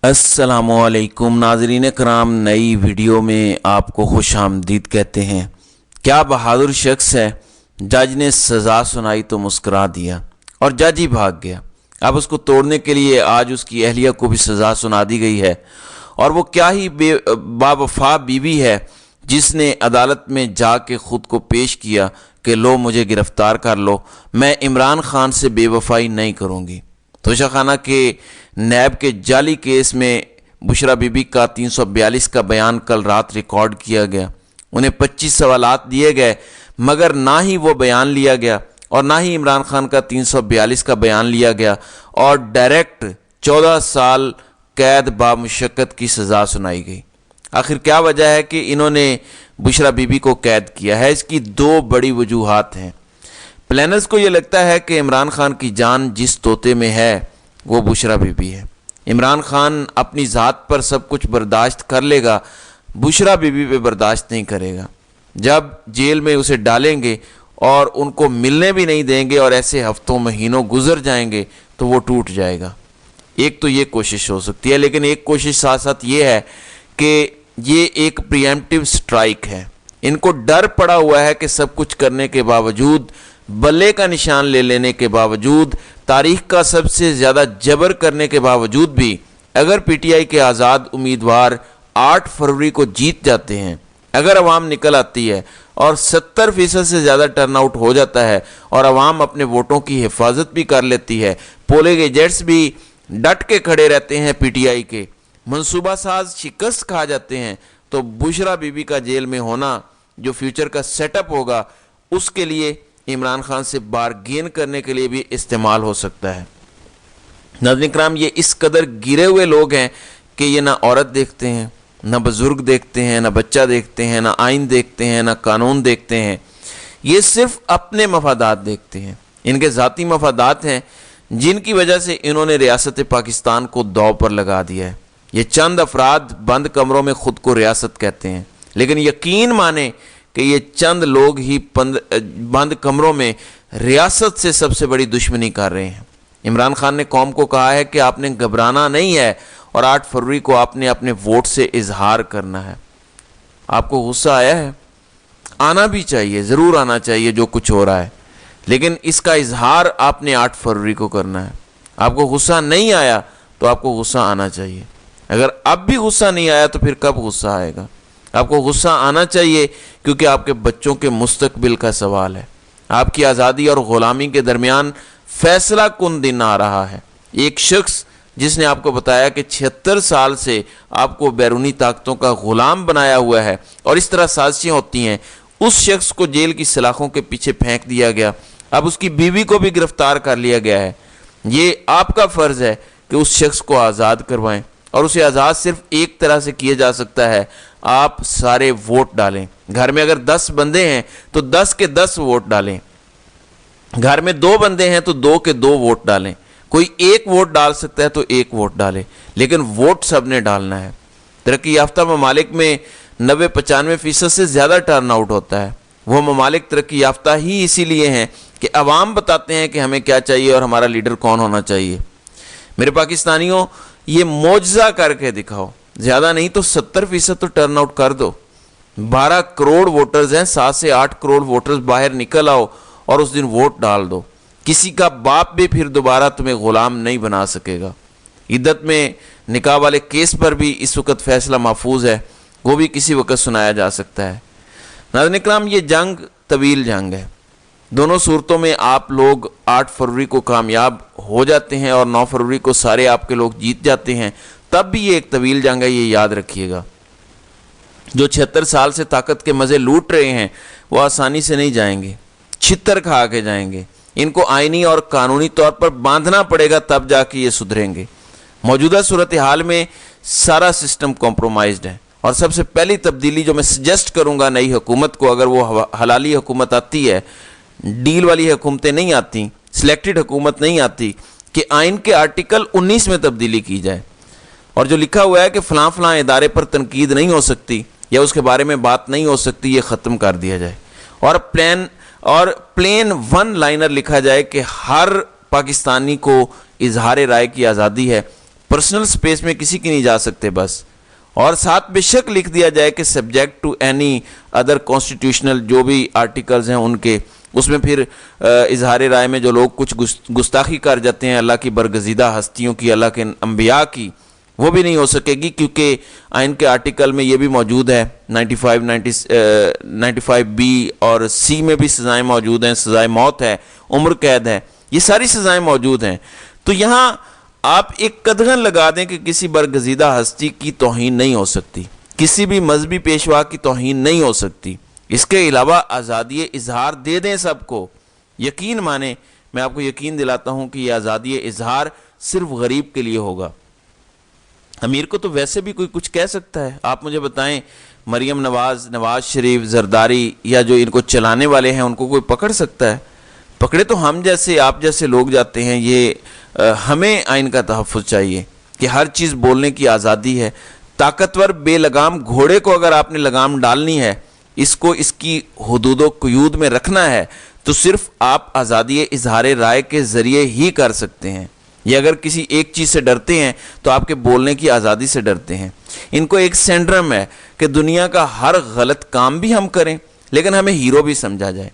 अस्सलामुअलैकुम नाज़रीन कराम, नई वीडियो में आपको खुश आमदीद कहते हैं। क्या बहादुर शख्स है, जज ने सज़ा सुनाई तो मुस्करा दिया और जज ही भाग गया। अब उसको तोड़ने के लिए आज उसकी अहलिया को भी सज़ा सुना दी गई है। और वो क्या ही बावफा बीवी है जिसने अदालत में जाके ख़ुद को पेश किया कि लो मुझे गिरफ़्तार कर लो, मैं इमरान खान से बेवफाई नहीं करूँगी। तोशाखाना के नैब के जाली केस में बुशरा बीबी का 342 का बयान कल रात रिकॉर्ड किया गया। उन्हें 25 सवालात दिए गए, मगर ना ही वो बयान लिया गया और ना ही इमरान खान का 342 का बयान लिया गया और डायरेक्ट 14 साल कैद बामुशक्कत की सज़ा सुनाई गई। आखिर क्या वजह है कि इन्होंने बुशरा बीबी को कैद किया है? इसकी दो बड़ी वजूहात हैं। प्लानर्स को ये लगता है कि इमरान खान की जान जिस तोते में है वो बुशरा बीबी है। इमरान खान अपनी ज़ात पर सब कुछ बर्दाश्त कर लेगा, बुशरा बीबी पे बर्दाश्त नहीं करेगा। जब जेल में उसे डालेंगे और उनको मिलने भी नहीं देंगे और ऐसे हफ्तों महीनों गुजर जाएंगे तो वो टूट जाएगा। एक तो ये कोशिश हो सकती है, लेकिन एक कोशिश साथ साथ ये है कि ये एक प्रीएम्प्टिव स्ट्राइक है। इनको डर पड़ा हुआ है कि सब कुछ करने के बावजूद, बल्ले का निशान ले लेने के बावजूद, तारीख का सबसे ज़्यादा जबर करने के बावजूद भी अगर पीटीआई के आज़ाद उम्मीदवार 8 फरवरी को जीत जाते हैं, अगर अवाम निकल आती है और 70% से ज़्यादा टर्नआउट हो जाता है और अवाम अपने वोटों की हिफाजत भी कर लेती है, पोलिंग एजेंट्स भी डट के खड़े रहते हैं, पीटीआई के मंसूबा साज शिकस्त खा जाते हैं, तो बुशरा बीबी का जेल में होना जो फ्यूचर का सेटअप होगा उसके लिए इमरान खान से बारगेन करने के लिए भी इस्तेमाल हो सकता है। नाज़रीन कराम, ये इस कदर गिरे हुए लोग हैं कि ये ना औरत देखते हैं, ना बुजुर्ग देखते हैं, ना बच्चा देखते हैं, ना आइन देखते हैं, ना कानून देखते हैं। ये सिर्फ अपने मफादात देखते हैं। इनके ज़ाती मफादात हैं जिनकी वजह से इन्होंने रियासत पाकिस्तान को दांव पर लगा दिया है। ये चंद अफराद बंद कमरों में ख़ुद को रियासत कहते हैं, लेकिन यकीन माने कि ये चंद लोग ही बंद कमरों में रियासत से सबसे बड़ी दुश्मनी कर रहे हैं। इमरान खान ने कौम को कहा है कि आपने घबराना नहीं है और 8 फरवरी को आपने अपने वोट से इजहार करना है। आपको गुस्सा आया है? आना भी चाहिए, ज़रूर आना चाहिए जो कुछ हो रहा है, लेकिन इसका इजहार आपने 8 फरवरी को करना है। आपको गुस्सा नहीं आया तो आपको गुस्सा आना चाहिए। अगर अब भी गुस्सा नहीं आया तो फिर कब गुस्सा आएगा? आपको गुस्सा आना चाहिए क्योंकि आपके बच्चों के मुस्तकबिल का सवाल है। आपकी आज़ादी और ग़ुलामी के दरमियान फैसला कुन दिन आ रहा है। एक शख्स जिसने आपको बताया कि 76 साल से आपको बैरूनी ताकतों का ग़ुलाम बनाया हुआ है और इस तरह साजिशें होती हैं, उस शख्स को जेल की सलाखों के पीछे फेंक दिया गया। अब उसकी बीवी को भी गिरफ्तार कर लिया गया है। ये आपका फ़र्ज़ है कि उस शख्स को आज़ाद करवाएं, और उसे आज़ाद सिर्फ एक तरह से किया जा सकता है, आप सारे वोट डालें। घर में अगर 10 बंदे हैं तो 10 के 10 वोट डालें। घर में 2 बंदे हैं तो 2 के 2 वोट डालें। कोई एक वोट डाल सकता है तो एक वोट डालें, लेकिन वोट सबने डालना है। तरक्की याफ्ता ममालिक में 90-95% से ज़्यादा टर्न आउट होता है। वो ममालिक तरक्की याफ्ता ही इसीलिए हैं कि अवाम बताते हैं कि हमें क्या चाहिए और हमारा लीडर कौन होना चाहिए। मेरे पाकिस्तानियों, ये मोजज़ा करके दिखाओ, ज़्यादा नहीं तो 70% तो टर्न आउट कर दो। 12 करोड़ वोटर्स हैं, 7 से 8 करोड़ वोटर्स बाहर निकल आओ और उस दिन वोट डाल दो। किसी का बाप भी फिर दोबारा तुम्हें ग़ुलाम नहीं बना सकेगा। इद्दत में निकाह वाले केस पर भी इस वक्त फैसला महफूज है, वो भी किसी वक्त सुनाया जा सकता है। नाज़रीन इकराम, ये जंग तवील जंग है। दोनों सूरतों में आप लोग 8 फरवरी को कामयाब हो जाते हैं और 9 फरवरी को सारे आपके लोग जीत जाते हैं, तब भी ये एक तवील जंग है, ये याद रखिएगा। जो 76 साल से ताकत के मज़े लूट रहे हैं वो आसानी से नहीं जाएंगे, छितर खा के जाएंगे। इनको आइनी और कानूनी तौर पर बांधना पड़ेगा, तब जाके ये सुधरेंगे। मौजूदा सूरत हाल में सारा सिस्टम कॉम्प्रोमाइज्ड है और सबसे पहली तब्दीली जो मैं सजेस्ट करूँगा नई हुकूमत को, अगर वो हलाली हुकूमत आती है, डील वाली हुकूमतें नहीं आती, सिलेक्टेड हुकूमत नहीं आती, कि आइन के आर्टिकल 19 में तब्दीली की जाए और जो लिखा हुआ है कि फ़लाँ फ़लाँ इदारे पर तनकीद नहीं हो सकती या उसके बारे में बात नहीं हो सकती, ये ख़त्म कर दिया जाए और प्लेन 1 लाइनर लिखा जाए कि हर पाकिस्तानी को इजहार राय की आज़ादी है, पर्सनल स्पेस में किसी की नहीं जा सकते बस। और साथ बेशक लिख दिया जाए कि subject to any other constitutional जो भी आर्टिकल्स हैं उनके, उसमें फिर इजहार राय में जो लोग कुछ गुस्ताखी कर जाते हैं अल्लाह की बरगज़ीदा हस्तियों की, अल्लाह के अंबिया की, वो भी नहीं हो सकेगी, क्योंकि आइन के आर्टिकल में ये भी मौजूद है 95B और सी में भी सज़ाएँ मौजूद हैं, सज़ाए मौत है, उम्र कैद है, ये सारी सज़ाएँ मौजूद हैं। तो यहाँ आप एक कदगन लगा दें कि किसी बरगज़ीदा हस्ती की तौहीन नहीं हो सकती, किसी भी मजहबी पेशवा की तौहीन नहीं हो सकती। इसके अलावा आज़ादी इजहार दे दें सबको, यकीन माने, मैं आपको यकीन दिलाता हूँ कि यह आज़ादी इजहार सिर्फ गरीब के लिए होगा। अमीर को तो वैसे भी कोई कुछ कह सकता है। आप मुझे बताएं, मरियम नवाज़, नवाज़ शरीफ, जरदारी या जो इनको चलाने वाले हैं उनको कोई पकड़ सकता है? पकड़े तो हम जैसे, आप जैसे लोग जाते हैं। ये हमें आइन का तहफ़्फ़ुज़ चाहिए कि हर चीज़ बोलने की आज़ादी है। ताकतवर बेलगाम घोड़े को अगर आपने लगाम डालनी है, इसको इसकी हुदूद क़यूद में रखना है, तो सिर्फ आप आज़ादी इजहार राय के ज़रिए ही कर सकते हैं। ये अगर किसी एक चीज़ से डरते हैं तो आपके बोलने की आज़ादी से डरते हैं। इनको एक सिंड्रोम है कि दुनिया का हर गलत काम भी हम करें लेकिन हमें हीरो भी समझा जाए।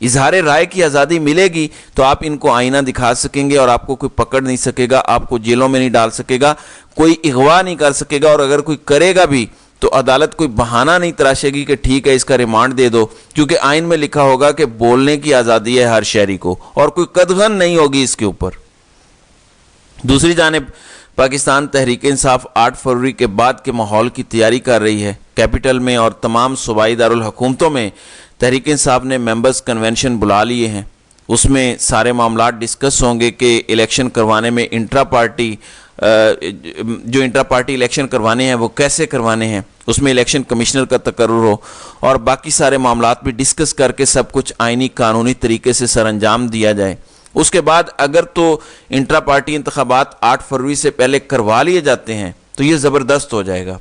इजहार राय की आज़ादी मिलेगी तो आप इनको आईना दिखा सकेंगे और आपको कोई पकड़ नहीं सकेगा, आपको जेलों में नहीं डाल सकेगा, कोई अगवा नहीं कर सकेगा, और अगर कोई करेगा भी तो अदालत कोई बहाना नहीं तराशेगी कि ठीक है इसका रिमांड दे दो, क्योंकि आइन में लिखा होगा कि बोलने की आज़ादी है हर शहरी को और कोई कदगन नहीं होगी इसके ऊपर। दूसरी जानिब पाकिस्तान तहरीक इंसाफ 8 फरवरी के बाद के माहौल की तैयारी कर रही है। कैपिटल में और तमाम सूबाई दारुल हुकूमतों में तहरीक इंसाफ ने मेंबर्स कन्वेंशन बुला लिए हैं। उसमें सारे मामलात डिस्कस होंगे कि इलेक्शन करवाने में इंट्रा पार्टी इलेक्शन करवाने हैं वो कैसे करवाने हैं, उसमें इलेक्शन कमिश्नर का तकर्रुर हो और बाकी सारे मामलात भी डिस्कस करके सब कुछ आइनी कानूनी तरीके से सरअंजाम दिया जाए। उसके बाद अगर तो इंट्रा पार्टी इंतखाबात 8 फरवरी से पहले करवा लिए जाते हैं तो ये ज़बरदस्त हो जाएगा,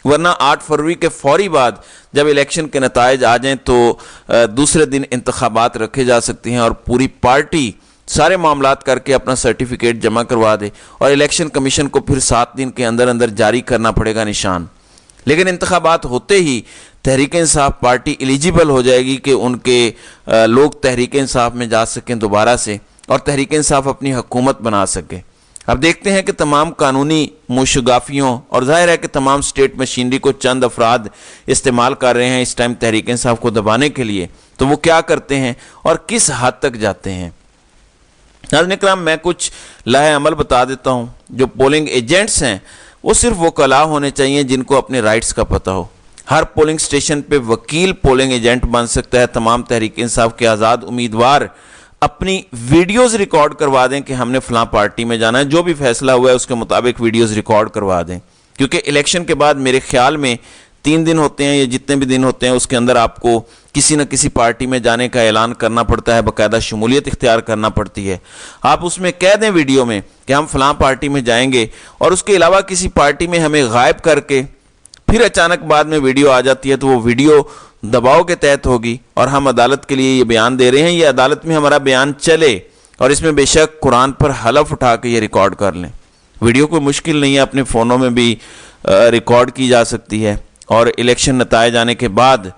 वरना 8 फरवरी के फौरी बाद जब इलेक्शन के नताइज आ जाएं तो दूसरे दिन इंतखाबात रखे जा सकते हैं और पूरी पार्टी सारे मामलात करके अपना सर्टिफिकेट जमा करवा दे और इलेक्शन कमीशन को फिर 7 दिन के अंदर अंदर जारी करना पड़ेगा निशान। लेकिन इंतखाबात होते ही तहरीक इंसाफ पार्टी एलिजिबल हो जाएगी कि उनके लोग तहरीक इंसाफ में जा सकें दोबारा से और तहरीक इंसाफ अपनी हुकूमत बना सके। अब देखते हैं कि तमाम कानूनी मुशगाफियों और जाहिर है कि तमाम स्टेट मशीनरी को चंद अफराद इस्तेमाल कर रहे हैं इस टाइम तहरीक इंसाफ को दबाने के लिए, तो वो क्या करते हैं और किस हद तक जाते हैं। नाज़रीन इकराम, मैं कुछ लाहे अमल बता देता हूँ। जो पोलिंग एजेंट्स हैं वो सिर्फ वकला होने चाहिए जिनको अपने राइट्स का पता हो। हर पोलिंग स्टेशन पे वकील पोलिंग एजेंट बन सकता है। तमाम तहरीक इंसाफ के आज़ाद उम्मीदवार अपनी वीडियोस रिकॉर्ड करवा दें कि हमने फलां पार्टी में जाना है, जो भी फैसला हुआ है उसके मुताबिक वीडियोस रिकॉर्ड करवा दें, क्योंकि इलेक्शन के बाद मेरे ख्याल में 3 दिन होते हैं या जितने भी दिन होते हैं उसके अंदर आपको किसी न किसी पार्टी में जाने का ऐलान करना पड़ता है, बाकायदा शमूलियत इख्तियार करना पड़ती है। आप उसमें कह दें वीडियो में कि हम फलां पार्टी में जाएंगे और उसके अलावा किसी पार्टी में हमें गायब करके फिर अचानक बाद में वीडियो आ जाती है, तो वो वीडियो दबाव के तहत होगी और हम अदालत के लिए ये बयान दे रहे हैं, ये अदालत में हमारा बयान चले और इसमें बेशक कुरान पर हलफ उठा के ये रिकॉर्ड कर लें। वीडियो कोई मुश्किल नहीं है, अपने फ़ोनों में भी रिकॉर्ड की जा सकती है और इलेक्शन नताए जाने के बाद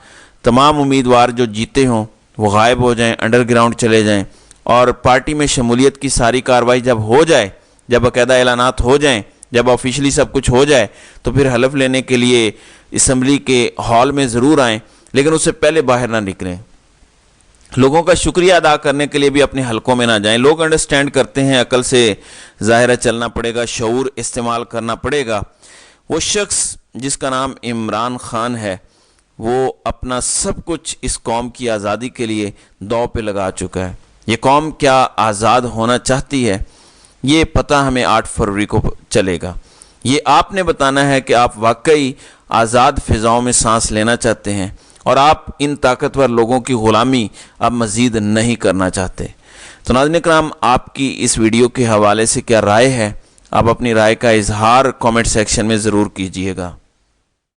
तमाम उम्मीदवार जो जीते हों वो गायब हो जाएं, अंडरग्राउंड चले जाएं और पार्टी में शमूलियत की सारी कार्रवाई जब हो जाए, जब बाकायदा ऐलानात हो जाएं, जब ऑफिशियली सब कुछ हो जाए, तो फिर हलफ लेने के लिए असम्बली के हॉल में ज़रूर आएँ, लेकिन उससे पहले बाहर ना निकलें। लोगों का शुक्रिया अदा करने के लिए भी अपने हलकों में ना जाएं। लोग अंडरस्टैंड करते हैं, अकल से ज़ाहिर चलना पड़ेगा, शऊर इस्तेमाल करना पड़ेगा। वो शख्स जिसका नाम इमरान खान है वो अपना सब कुछ इस कौम की आज़ादी के लिए दांव पे लगा चुका है। ये कौम क्या आज़ाद होना चाहती है ये पता हमें 8 फरवरी को चलेगा। ये आपने बताना है कि आप वाकई आज़ाद फ़िज़ाओं में सांस लेना चाहते हैं और आप इन ताकतवर लोगों की ग़ुलामी अब मज़ीद नहीं करना चाहते। तो नाज़रीन इकराम, आपकी इस वीडियो के हवाले से क्या राय है? आप अपनी राय का इजहार कमेंट सेक्शन में ज़रूर कीजिएगा।